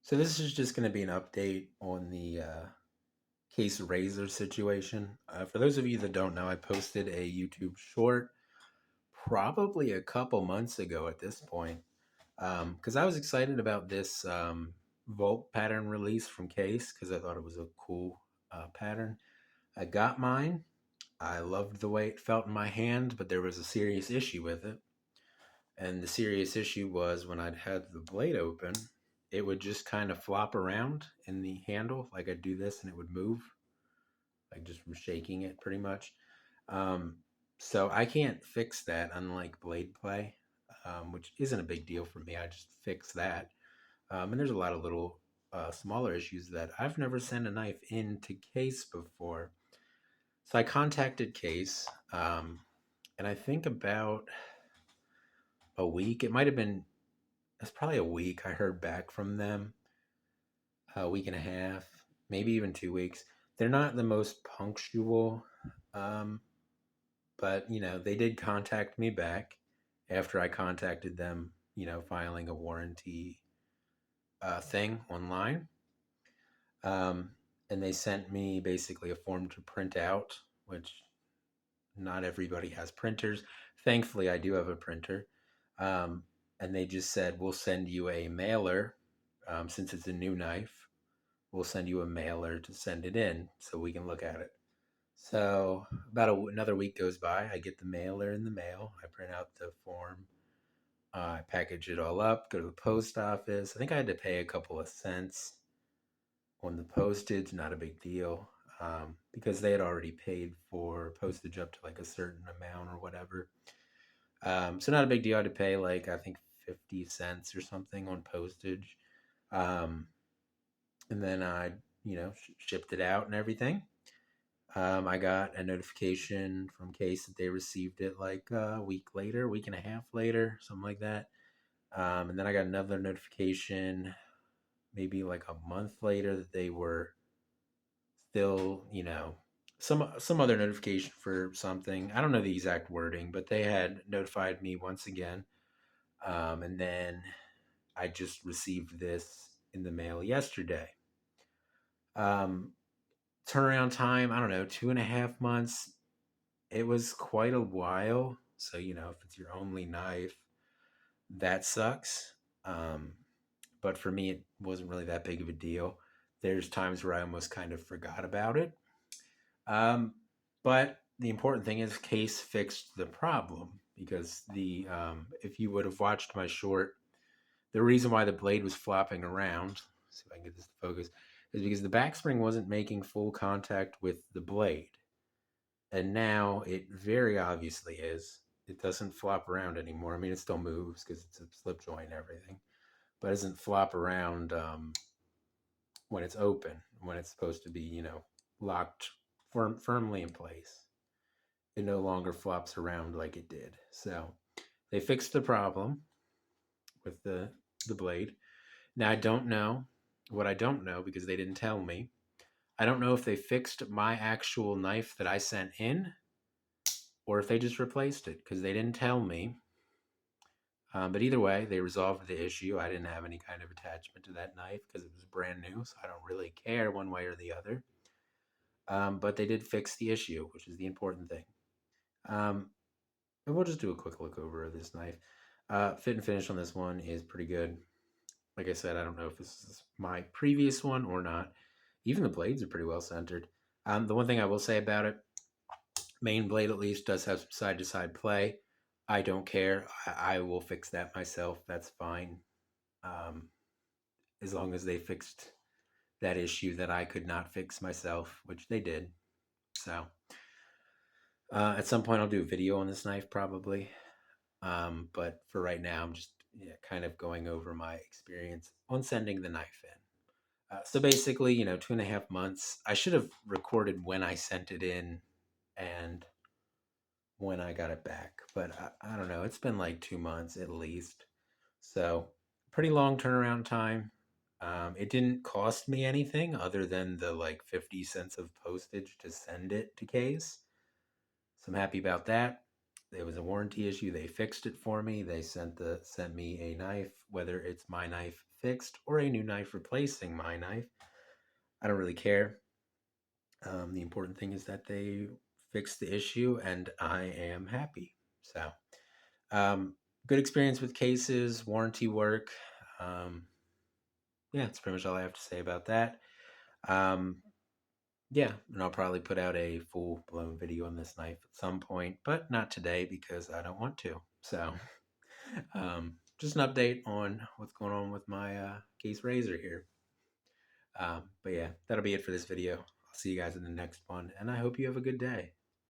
So this is just going to be an update on the Case Razor situation. For those of you that don't know, I posted a YouTube short probably a couple months ago at this point because I was excited about this Volt pattern release from Case because I thought it was a cool pattern. I got mine. I loved the way it felt in my hand, but there was a serious issue with it. And the serious issue was when I'd had the blade open, it would just kind of flop around in the handle. Like I'd do this and it would move, like just shaking it pretty much. Um, so I can't fix that, unlike blade play, which isn't a big deal for me. I just fix that. And there's a lot of little smaller issues that I've never sent a knife into Case before. So I contacted Case, and I think about a week, it might have been, it's probably a week, I heard back from them, a week and a half, maybe even 2 weeks. They're not the most punctual, um, but they did contact me back after I contacted them. Filing a warranty thing online, um, and they sent me basically a form to print out, which not everybody has printers. Thankfully, I do have a printer. Um, and they just said, we'll send you a mailer since it's a new knife. We'll send you a mailer to send it in so we can look at it. So about another week goes by. I get the mailer in the mail. I print out the form. I package it all up, go to the post office. I think I had to pay a couple of cents on the postage, not a big deal, because they had already paid for postage up to like a certain amount or whatever. So not a big deal. I had to pay like I think 50 cents or something on postage. Um, and then I, shipped it out and everything. I got a notification from Case that they received it like a week later, week and a half later, something like that. And then I got another notification maybe like a month later that they were still, some other notification for something. I don't know the exact wording, but they had notified me once again. And then I just received this in the mail yesterday. Um, Turnaround time, I don't know, 2.5 months. It was quite a while. So, if it's your only knife, that sucks. Um, but for me, it wasn't really that big of a deal. There's times where I almost kind of forgot about it. Um, but the important thing is Case fixed the problem because if you would have watched my short, the reason why the blade was flopping around, let's see if I can get this to focus, is because the backspring wasn't making full contact with the blade. And now it very obviously is. It doesn't flop around anymore. I mean, it still moves because it's a slip joint and everything, but it doesn't flop around when it's open, when it's supposed to be, locked firmly in place. It no longer flops around like it did. So they fixed the problem with the blade. Now I don't know what I don't know because they didn't tell me. I don't know if they fixed my actual knife that I sent in or if they just replaced it because they didn't tell me. But either way, they resolved the issue. I didn't have any kind of attachment to that knife because it was brand new, so I don't really care one way or the other. But they did fix the issue, which is the important thing. Um, and we'll just do a quick look over of this knife. Fit and finish on this one is pretty good. Like I said, I don't know if this is my previous one or not. Even the blades are pretty well centered. The one thing I will say about it, main blade at least does have side to side play. I don't care. I will fix that myself. That's fine. Um, as long as they fixed that issue that I could not fix myself, which they did. So at some point, I'll do a video on this knife probably. But for right now, I'm just kind of going over my experience on sending the knife in. So basically, 2.5 months. I should have recorded when I sent it in and when I got it back, but I don't know. It's been like 2 months at least. So pretty long turnaround time. It didn't cost me anything other than the like 50 cents of postage to send it to Case. So I'm happy about that. There was a warranty issue. They fixed it for me. They sent me a knife, whether it's my knife fixed or a new knife replacing my knife. I don't really care. The important thing is that they fixed the issue, and I am happy. So, good experience with cases, warranty work. Um, yeah, that's pretty much all I have to say about that. Um, yeah, and I'll probably put out a full blown video on this knife at some point, but not today because I don't want to. So, just an update on what's going on with my Case Razor here. But yeah, that'll be it for this video. I'll see you guys in the next one, and I hope you have a good day.